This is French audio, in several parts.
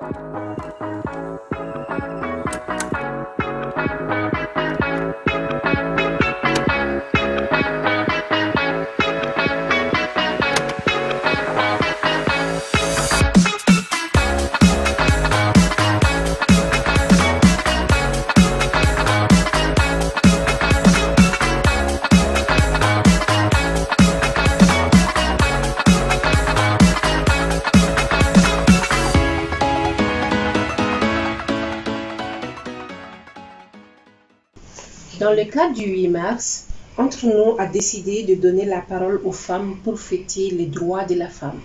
Dans le cadre du 8 mars, Entre nous a décidé de donner la parole aux femmes pour fêter les droits de la femme.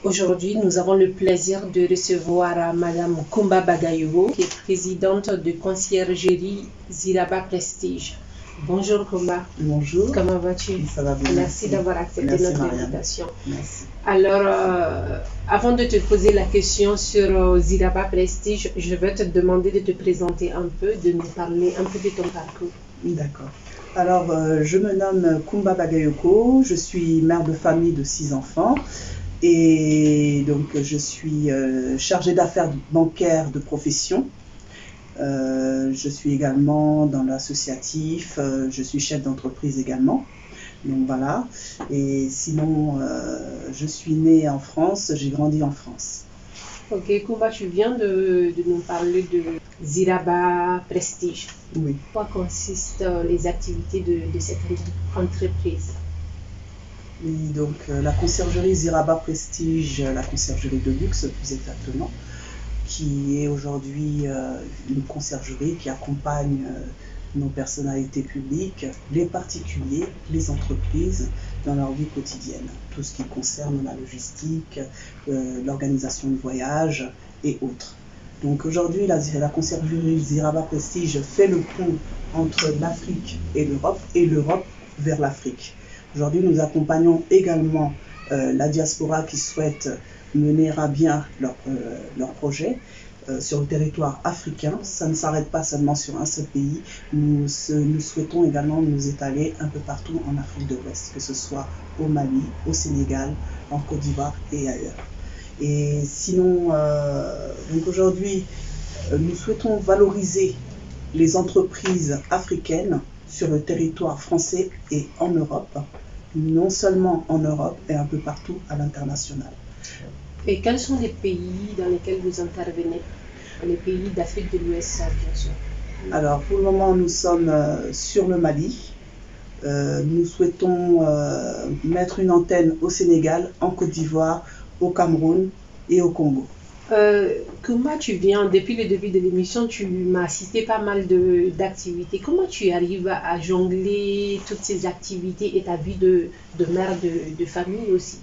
Aujourd'hui, nous avons le plaisir de recevoir Madame Kumba Bagayoko, qui est présidente de conciergerie Ziraba Prestige. Bonjour Kumba. Bonjour. Comment vas-tu? Ça va bien. Merci d'avoir accepté notre invitation. Merci. Alors, avant de te poser la question sur Ziraba Prestige, je vais te demander de te présenter un peu, de nous parler un peu de ton parcours. D'accord. Alors, je me nomme Kumba Bagayoko, je suis mère de famille de 6 enfants et donc je suis chargée d'affaires bancaires de profession. Je suis également dans l'associatif, je suis chef d'entreprise également. Donc voilà. Et sinon, je suis née en France, j'ai grandi en France. Ok, Kumba, tu viens de nous parler de Ziraba Prestige. Oui. Quoi consistent les activités de cette entreprise? Oui, donc la conciergerie Ziraba Prestige, la conciergerie de luxe plus exactement, qui est aujourd'hui une conciergerie qui accompagne nos personnalités publiques, les particuliers, les entreprises dans leur vie quotidienne. Tout ce qui concerne la logistique, l'organisation de voyages et autres. Donc aujourd'hui, la conciergerie Ziraba Prestige fait le pont entre l'Afrique et l'Europe vers l'Afrique. Aujourd'hui, nous accompagnons également la diaspora qui souhaite mener à bien leur projet sur le territoire africain. Ça ne s'arrête pas seulement sur un seul pays. Nous souhaitons également nous étaler un peu partout en Afrique de l'Ouest, que ce soit au Mali, au Sénégal, en Côte d'Ivoire et ailleurs. Et sinon, donc aujourd'hui, nous souhaitons valoriser les entreprises africaines sur le territoire français et en Europe, non seulement en Europe et un peu partout à l'international. Et quels sont les pays dans lesquels vous intervenez? Les pays d'Afrique de l'Ouest, bien sûr. Alors, pour le moment, nous sommes sur le Mali. Nous souhaitons mettre une antenne au Sénégal, en Côte d'Ivoire, au Cameroun et au Congo. Kumba, tu viens, depuis le début de l'émission, tu m'as cité pas mal d'activités. Comment tu arrives à jongler toutes ces activités et ta vie de mère de famille aussi?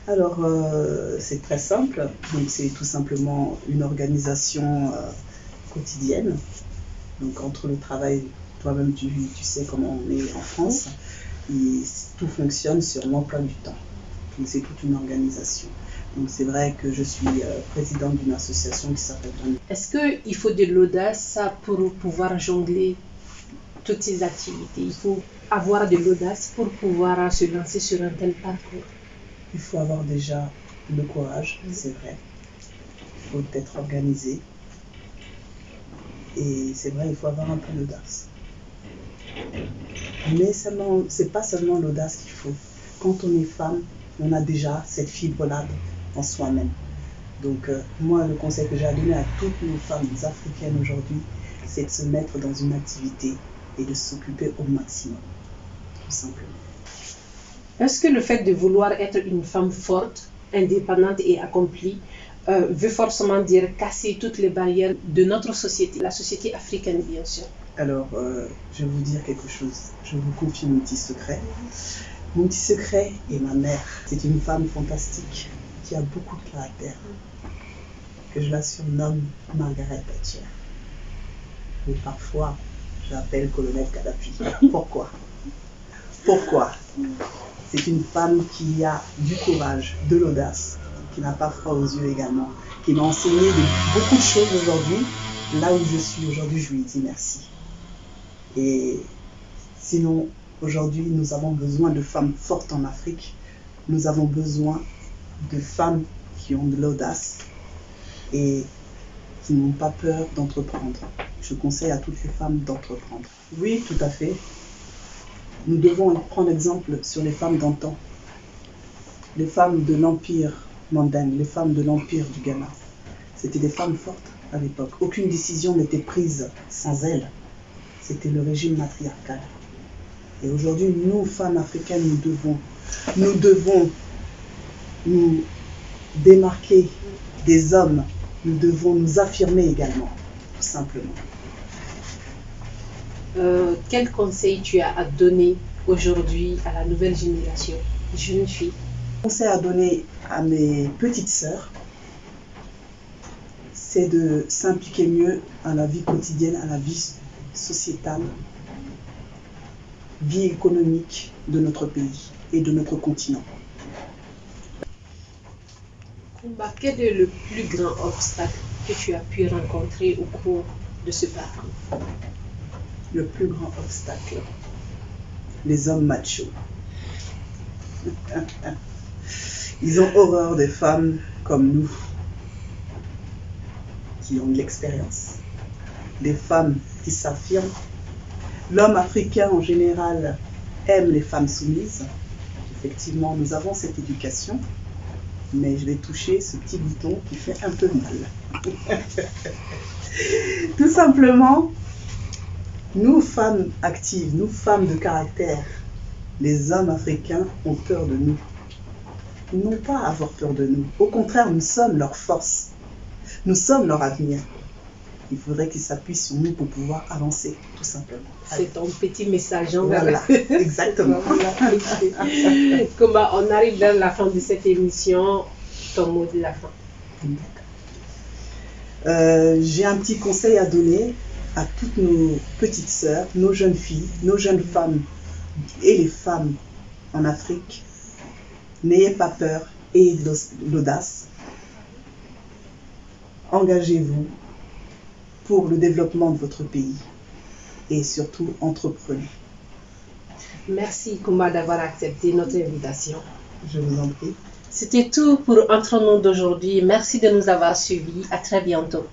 Alors, c'est très simple. Donc, c'est tout simplement une organisation quotidienne. Donc, entre le travail, toi-même, tu sais comment on est en France. Et tout fonctionne sur l'emploi du temps. Donc, c'est toute une organisation. Donc, c'est vrai que je suis présidente d'une association qui s'appelle... Est-ce qu'il faut de l'audace pour pouvoir jongler toutes ces activités? Il faut avoir de l'audace pour pouvoir se lancer sur un tel parcours? Il faut avoir déjà le courage, c'est vrai. Il faut être organisé. Et c'est vrai, il faut avoir un peu d'audace. Mais ce n'est pas seulement l'audace qu'il faut. Quand on est femme, on a déjà cette fibre-là en soi-même. Donc moi, le conseil que j'ai à donner à toutes nos femmes africaines aujourd'hui, c'est de se mettre dans une activité et de s'occuper au maximum, tout simplement. Est-ce que le fait de vouloir être une femme forte, indépendante et accomplie veut forcément dire casser toutes les barrières de notre société, la société africaine bien sûr? Alors, je vais vous dire quelque chose. Je vous confie mon petit secret. Mon petit secret est ma mère. C'est une femme fantastique qui a beaucoup de caractère, que je la surnomme Margaret Thatcher. Mais parfois, je l'appelle Colonel Kadhafi. Pourquoi? Pourquoi? C'est une femme qui a du courage, de l'audace, qui n'a pas froid aux yeux également, qui m'a enseigné beaucoup de choses aujourd'hui. Là où je suis aujourd'hui, je lui dis merci. Et sinon, aujourd'hui, nous avons besoin de femmes fortes en Afrique. Nous avons besoin de femmes qui ont de l'audace, et qui n'ont pas peur d'entreprendre. Je conseille à toutes les femmes d'entreprendre. Oui, tout à fait. Nous devons prendre exemple sur les femmes d'antan. Les femmes de l'Empire Mandingue, les femmes de l'Empire du Ghana. C'était des femmes fortes à l'époque. Aucune décision n'était prise sans elles. C'était le régime matriarcal. Et aujourd'hui, nous, femmes africaines, nous devons nous démarquer des hommes. Nous devons nous affirmer également, tout simplement. Quel conseil tu as à donner aujourd'hui à la nouvelle génération, jeunes filles? Conseil à donner à mes petites sœurs, c'est de s'impliquer mieux à la vie quotidienne, à la vie sociétale, vie économique de notre pays et de notre continent. Kumba, quel est le plus grand obstacle que tu as pu rencontrer au cours de ce parcours? Le plus grand obstacle, les hommes machos. Ils ont horreur des femmes comme nous, qui ont de l'expérience, des femmes qui s'affirment. L'homme africain en général aime les femmes soumises. Effectivement, nous avons cette éducation, mais je vais toucher ce petit bouton qui fait un peu mal. Tout simplement, nous femmes actives, nous femmes de caractère, les hommes africains ont peur de nous. Ils n'ont pas à avoir peur de nous. Au contraire, nous sommes leur force. Nous sommes leur avenir. Il faudrait qu'ils s'appuient sur nous pour pouvoir avancer, tout simplement. C'est ton petit message. Voilà, exactement. Kumba, on arrive dans la fin de cette émission. Ton mot de la fin. J'ai un petit conseil à donner à toutes nos petites sœurs, nos jeunes filles, nos jeunes femmes et les femmes en Afrique. N'ayez pas peur, ayez de l'audace. Engagez-vous pour le développement de votre pays et surtout entreprenez. Merci Kumba d'avoir accepté notre invitation. Je vous en prie. C'était tout pour Entre nous d'aujourd'hui. Merci de nous avoir suivis. À très bientôt.